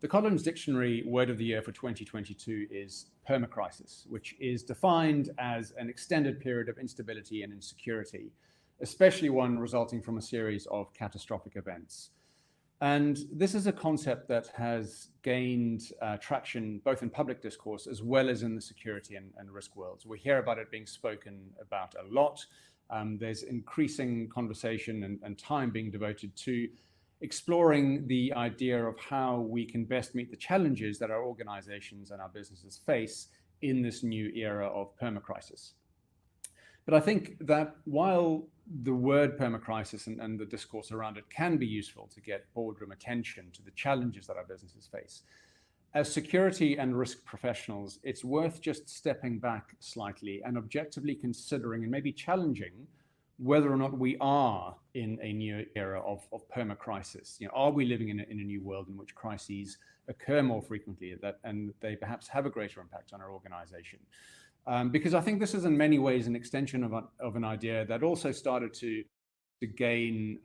The Collins Dictionary word of the year for 2022 is permacrisis, which is defined as an extended period of instability and insecurity, especially one resulting from a series of catastrophic events. And this is a concept that has gained traction both in public discourse as well as in the security and risk worlds. We hear about it being spoken about a lot. There's increasing conversation and time being devoted to exploring the idea of how we can best meet the challenges that our organizations and our businesses face in this new era of permacrisis. But I think that while the word permacrisis and the discourse around it can be useful to get boardroom attention to the challenges that our businesses face, as security and risk professionals, it's worth just stepping back slightly and objectively considering and maybe challenging whether or not we are in a new era of permacrisis. Are we living in a new world in which crises occur more frequently and they perhaps have a greater impact on our organization? Because I think this is in many ways an extension of an idea that also started to gain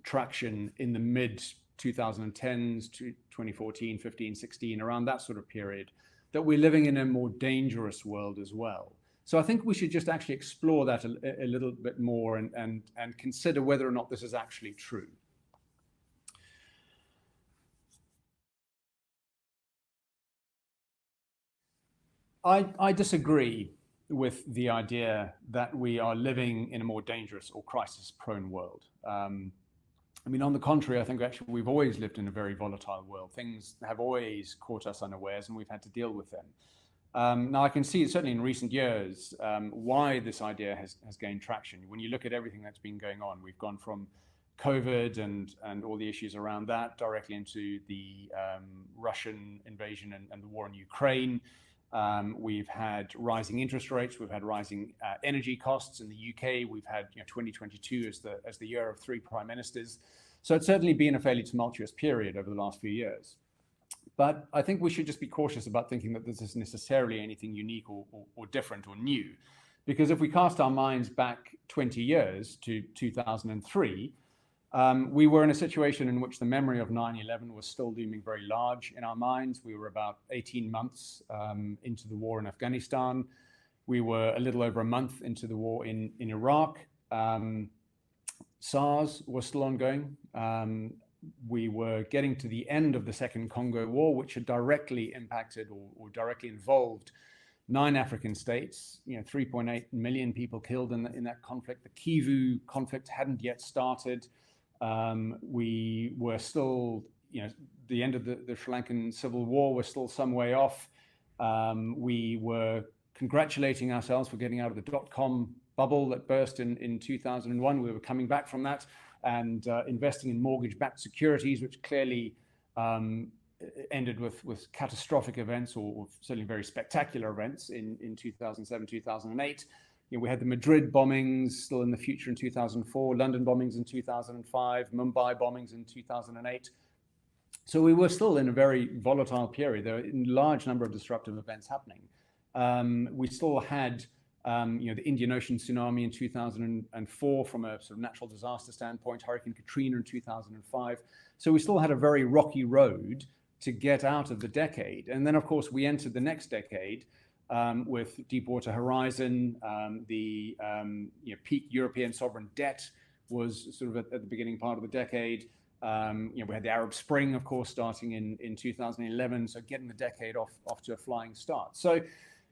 traction in the mid-2010s to 2014, 15, 16, around that sort of period, that we're living in a more dangerous world as well. So I think we should just actually explore that a little bit more and consider whether or not this is actually true. I disagree with the idea that we are living in a more dangerous or crisis-prone world. I mean, on the contrary, I think actually we've always lived in a very volatile world. Things have always caught us unawares and we've had to deal with them. Now, I can see certainly in recent years why this idea has gained traction. When you look at everything that's been going on, we've gone from COVID and all the issues around that directly into the Russian invasion and the war in Ukraine. We've had rising interest rates. We've had rising energy costs in the UK. We've had 2022 as the year of 3 prime ministers. So it's certainly been a fairly tumultuous period over the last few years. But I think we should just be cautious about thinking that this is necessarily anything unique or different or new. Because if we cast our minds back 20 years to 2003, we were in a situation in which the memory of 9/11 was still looming very large in our minds. We were about 18 months into the war in Afghanistan. We were a little over a month into the war in Iraq. SARS was still ongoing. We were getting to the end of the Second Congo War, which had directly impacted or directly involved 9 African states, 3.8 million people killed in that conflict. The Kivu conflict hadn't yet started. We were still, the end of the Sri Lankan Civil War was still some way off. We were congratulating ourselves for getting out of the dot-com bubble that burst in 2001. We were coming back from that and investing in mortgage-backed securities, which clearly ended with catastrophic events or certainly very spectacular events in 2007, 2008. We had the Madrid bombings still in the future in 2004, London bombings in 2005, Mumbai bombings in 2008. So we were still in a very volatile period. There were a large number of disruptive events happening. We still had the Indian Ocean tsunami in 2004 from a sort of natural disaster standpoint, Hurricane Katrina in 2005. So we still had a very rocky road to get out of the decade. And then, of course, we entered the next decade with Deepwater Horizon. The peak European sovereign debt was sort of at the beginning part of the decade. We had the Arab Spring, of course, starting in 2011. So getting the decade off to a flying start. So,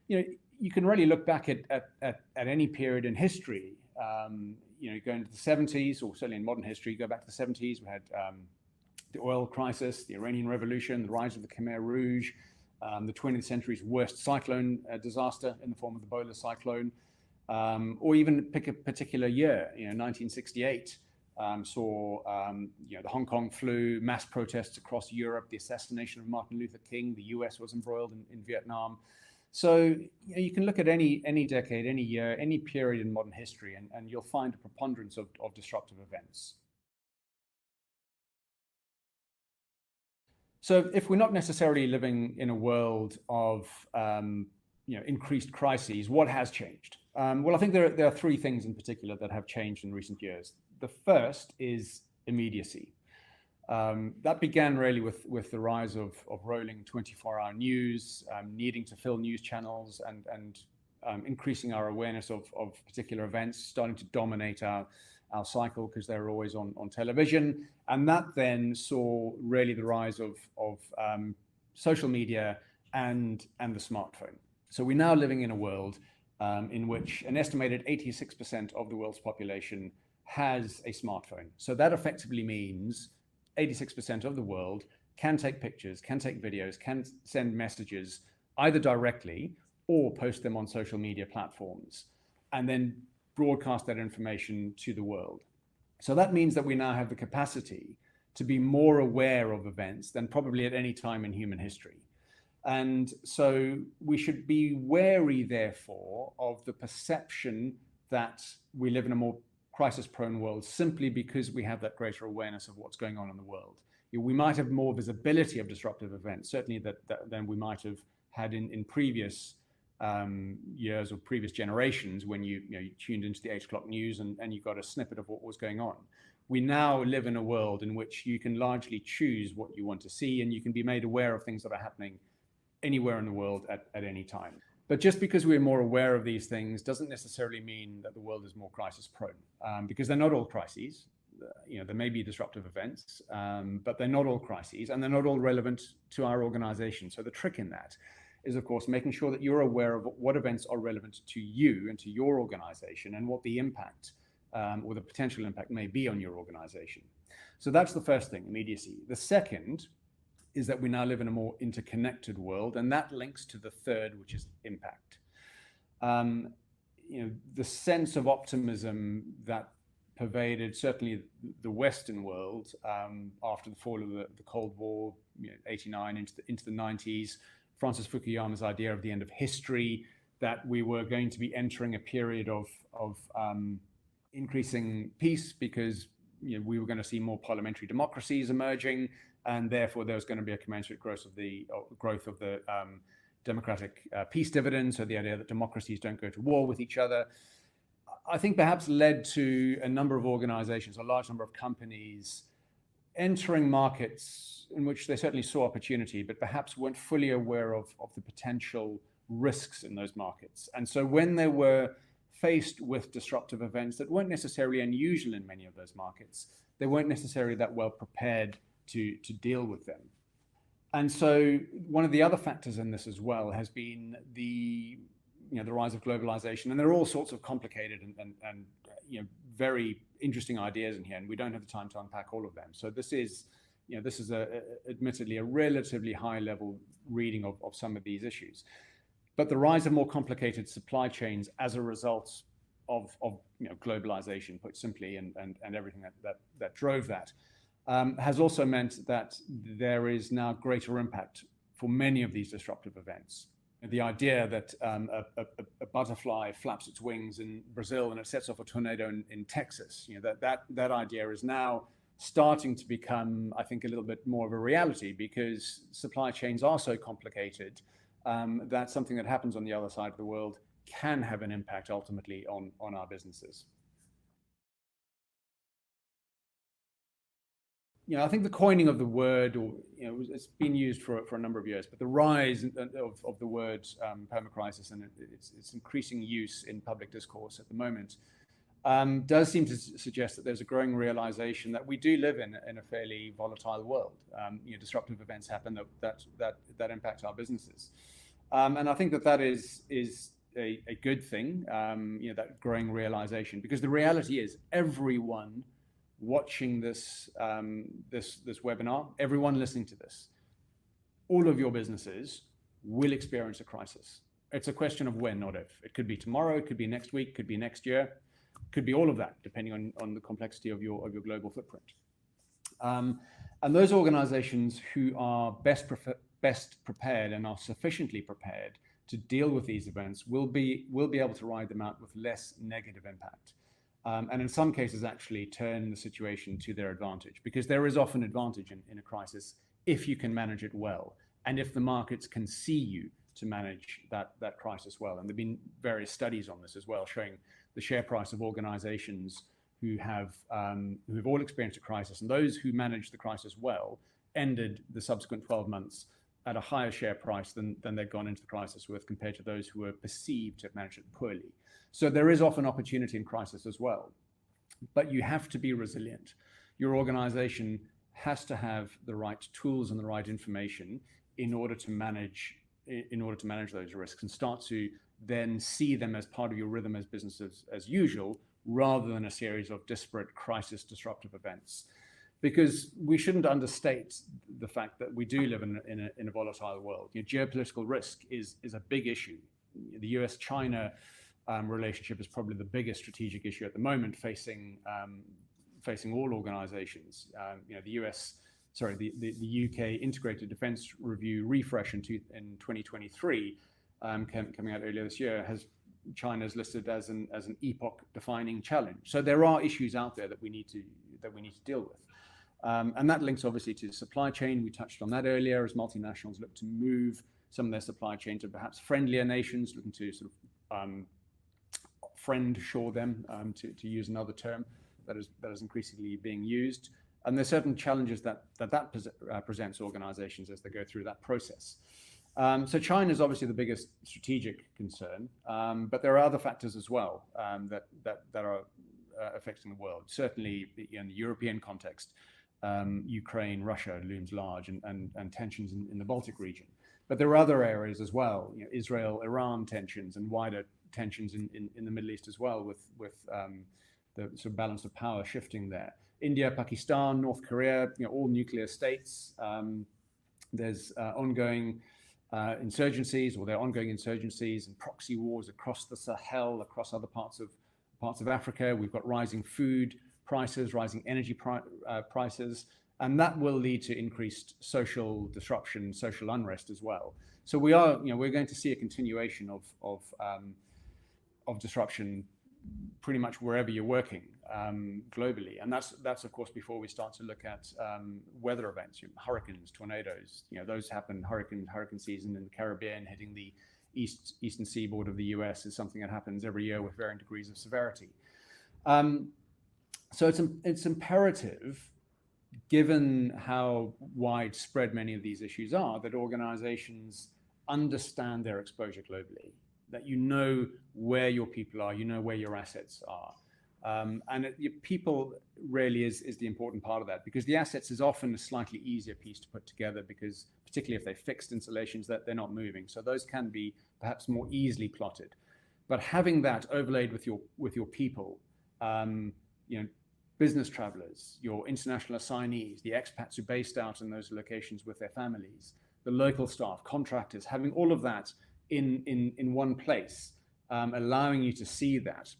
you can really look back at any period in history, go into the 70s, or certainly in modern history, go back to the 70s, we had the oil crisis, the Iranian Revolution, the rise of the Khmer Rouge, the 20th century's worst cyclone disaster in the form of the Bowler cyclone, or even pick a particular year, 1968 saw the Hong Kong flu, mass protests across Europe, the assassination of Martin Luther King, the US was embroiled in Vietnam. So you can look at any decade, any year, any period in modern history, and you'll find a preponderance of disruptive events. So if we're not necessarily living in a world of increased crises, what has changed? Well, I think there are 3 things in particular that have changed in recent years. The first is immediacy. That began really with the rise of rolling 24-hour news, needing to fill news channels, and increasing our awareness of particular events, starting to dominate our cycle because they were always on television. And that then saw really the rise of social media and the smartphone. So we're now living in a world in which an estimated 86% of the world's population has a smartphone. So that effectively means 86% of the world can take pictures, can take videos, can send messages either directly or post them on social media platforms, and then broadcast that information to the world. So that means that we now have the capacity to be more aware of events than probably at any time in human history. And so we should be wary, therefore, of the perception that we live in a more crisis-prone world simply because we have that greater awareness of what's going on in the world. We might have more visibility of disruptive events, certainly than we might have had in previous years or previous generations when you tuned into the 8 o'clock news and you got a snippet of what was going on. We now live in a world in which you can largely choose what you want to see, and you can be made aware of things that are happening anywhere in the world at any time. But just because we're more aware of these things doesn't necessarily mean that the world is more crisis prone, because they're not all crises. There may be disruptive events, but they're not all crises, and they're not all relevant to our organization. So the trick in that is, of course, making sure that you're aware of what events are relevant to you and to your organization, and what the impact or the potential impact may be on your organization. So that's the first thing, immediacy. The second is that we now live in a more interconnected world, and that links to the third, which is impact. The sense of optimism that pervaded certainly the Western world after the fall of the Cold War, 89 into the 90s, Francis Fukuyama's idea of the end of history, that we were going to be entering a period of increasing peace because we were going to see more parliamentary democracies emerging, and therefore there was going to be a commensurate growth of the democratic peace dividend. So the idea that democracies don't go to war with each other, I think perhaps led to a number of organizations, a large number of companies entering markets in which they certainly saw opportunity, but perhaps weren't fully aware of the potential risks in those markets. And so when they were faced with disruptive events that weren't necessarily unusual in many of those markets, they weren't necessarily that well prepared to deal with them. And so one of the other factors in this as well has been the rise of globalization. And there are all sorts of complicated and very interesting ideas in here, and we don't have the time to unpack all of them. So this is admittedly a relatively high level reading of some of these issues. But the rise of more complicated supply chains as a result of globalization, put simply, and everything that drove that, has also meant that there is now greater impact for many of these disruptive events. The idea that a butterfly flaps its wings in Brazil and it sets off a tornado in Texas, that idea is now starting to become, I think, a little bit more of a reality, because supply chains are so complicated that something that happens on the other side of the world can have an impact ultimately on our businesses. I think the coining of the word, or it's been used for a number of years, but the rise of the word permacrisis and its increasing use in public discourse at the moment does seem to suggest that there's a growing realization that we do live in a fairly volatile world. Disruptive events happen that impact our businesses, and I think that is a good thing. That growing realization, because the reality is everyone watching this webinar, everyone listening to this, all of your businesses will experience a crisis. It's a question of when, not if. It could be tomorrow, it could be next week, could be next year, could be all of that, depending on the complexity of your global footprint. And those organizations who are best prepared and are sufficiently prepared to deal with these events will be able to ride them out with less negative impact. And in some cases actually turn the situation to their advantage, because there is often advantage in a crisis if you can manage it well, and if the markets can see you to manage that crisis well. And there have been various studies on this as well, showing the share price of organizations who have all experienced a crisis, and those who managed the crisis well ended the subsequent 12 months at a higher share price than they'd gone into the crisis with, compared to those who were perceived to have managed it poorly. So there is often opportunity in crisis as well, but you have to be resilient. Your organization has to have the right tools and the right information in order to manage those risks, and start to then see them as part of your rhythm as business as usual, rather than a series of disparate crisis disruptive events. Because we shouldn't understate the fact that we do live in a volatile world. Geopolitical risk is a big issue. The US-China relationship is probably the biggest strategic issue at the moment facing all organizations. The UK Integrated Defence Review refresh in 2023, coming out earlier this year, has China's listed as an epoch-defining challenge. So there are issues out there that we need to deal with. And that links obviously to the supply chain. We touched on that earlier, as multinationals look to move some of their supply chain to perhaps friendlier nations, looking to sort of friend-shore them, to use another term that is increasingly being used. And there's certain challenges that presents organizations as they go through that process. So China is obviously the biggest strategic concern, but there are other factors as well that are affecting the world. Certainly in the European context, Ukraine, Russia looms large, and tensions in the Baltic region. But there are other areas as well, Israel, Iran tensions, and wider tensions in the Middle East as well, with the sort of balance of power shifting there. India, Pakistan, North Korea, all nuclear states. There's ongoing insurgencies, or there are ongoing insurgencies and proxy wars across the Sahel, across other parts of Africa. We've got rising food prices, rising energy prices, and that will lead to increased social disruption, social unrest as well. So we're going to see a continuation of disruption pretty much wherever you're working globally, and that's of course before we start to look at weather events, hurricanes, tornadoes. Those happen. Hurricane season in the Caribbean hitting the eastern seaboard of the US is something that happens every year with varying degrees of severity. So it's imperative, given how widespread many of these issues are, that organizations understand their exposure globally, that where your people are, where your assets are. And people really is the important part of that, because the assets is often a slightly easier piece to put together, because particularly if they're fixed installations, that they're not moving. So those can be perhaps more easily plotted. But having that overlaid with your people, business travelers, your international assignees, the expats who are based out in those locations with their families, the local staff, contractors, having all of that in one place, allowing you to see that,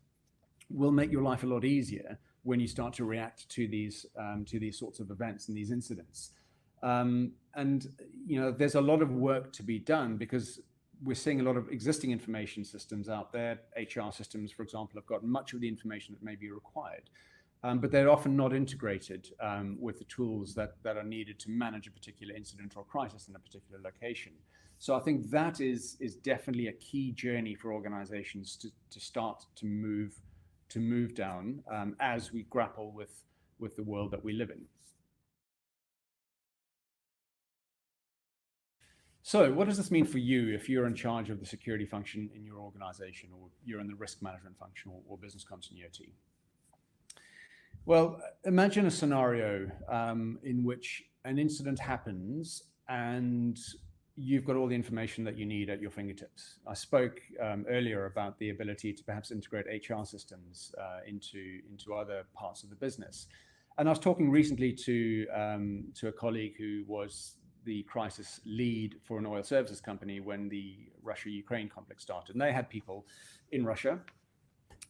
will make your life a lot easier when you start to react to these sorts of events and these incidents. And there's a lot of work to be done, because we're seeing a lot of existing information systems out there. HR systems, for example, have got much of the information that may be required, but they're often not integrated with the tools that are needed to manage a particular incident or crisis in a particular location. So I think that is definitely a key journey for organizations to start to move down as we grapple with the world that we live in. So what does this mean for you if you're in charge of the security function in your organization, or you're in the risk management function, or business continuity? Well, imagine a scenario in which an incident happens and you've got all the information that you need at your fingertips. I spoke earlier about the ability to perhaps integrate HR systems into other parts of the business. And I was talking recently to a colleague who was the crisis lead for an oil services company when the Russia-Ukraine conflict started. And they had people in Russia,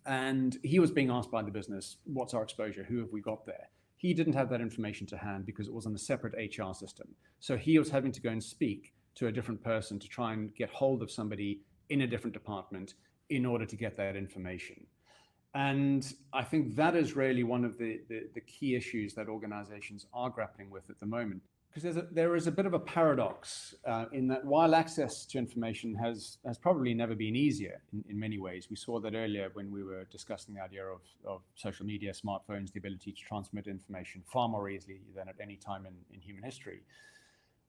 and he was being asked by the business, what's our exposure? Who have we got there? He didn't have that information to hand because it was on a separate HR system. So he was having to go and speak to a different person to try and get hold of somebody in a different department in order to get that information. And I think that is really one of the key issues that organizations are grappling with at the moment. because there is a bit of a paradox in that while access to information has probably never been easier in many ways. We saw that earlier when we were discussing the idea of social media, smartphones, the ability to transmit information far more easily than at any time in human history.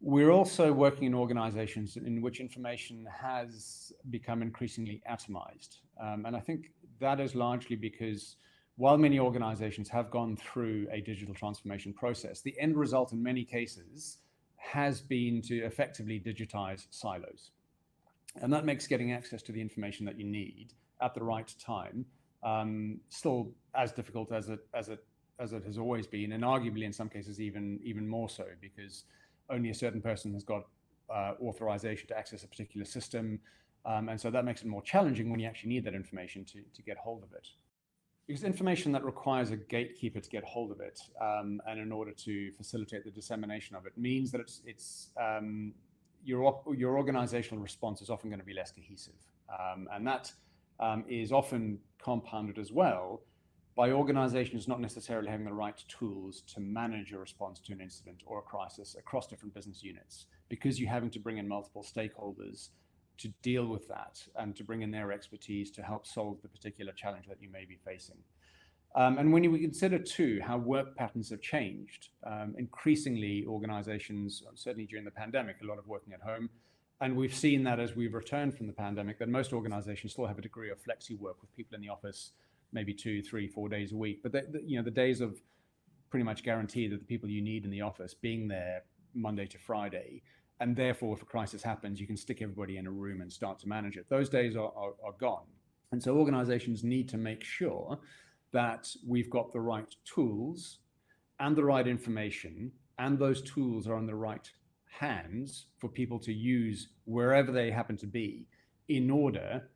We're also working in organizations in which information has become increasingly atomized. And I think that is largely because while many organizations have gone through a digital transformation process, the end result in many cases has been to effectively digitize silos. And that makes getting access to the information that you need at the right time still as difficult as it has always been, and arguably in some cases even more so, because only a certain person has got authorization to access a particular system. And so that makes it more challenging when you actually need that information to get hold of it. Because information that requires a gatekeeper to get hold of it, and in order to facilitate the dissemination of it, means that your organizational response is often going to be less cohesive. And that is often compounded as well by organizations not necessarily having the right tools to manage a response to an incident or a crisis across different business units, because you're having to bring in multiple stakeholders to deal with that and to bring in their expertise to help solve the particular challenge that you may be facing. And when you consider too how work patterns have changed, increasingly organizations, certainly during the pandemic, a lot of working at home, and we've seen that as we've returned from the pandemic, that most organizations still have a degree of flexi work with people in the office, maybe 2, 3, 4 days a week. But the days of pretty much guarantee that the people you need in the office being there Monday to Friday, and therefore if a crisis happens, you can stick everybody in a room and start to manage it. Those days are gone. And so organizations need to make sure that we've got the right tools and the right information, and those tools are in the right hands for people to use wherever they happen to be, in order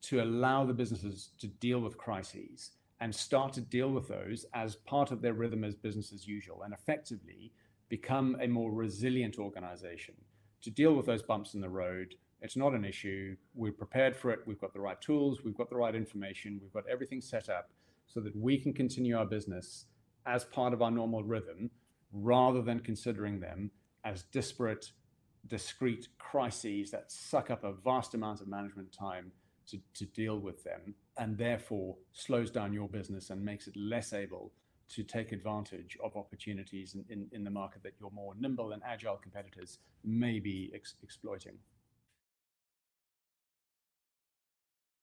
to allow the businesses to deal with crises and start to deal with those as part of their rhythm as business as usual, and effectively become a more resilient organization to deal with those bumps in the road. It's not an issue. We're prepared for it. We've got the right tools. We've got the right information. We've got everything set up so that we can continue our business as part of our normal rhythm, rather than considering them as disparate, discrete crises that suck up a vast amount of management time to deal with them, and therefore slows down your business and makes it less able to take advantage of opportunities in the market that your more nimble and agile competitors may be exploiting.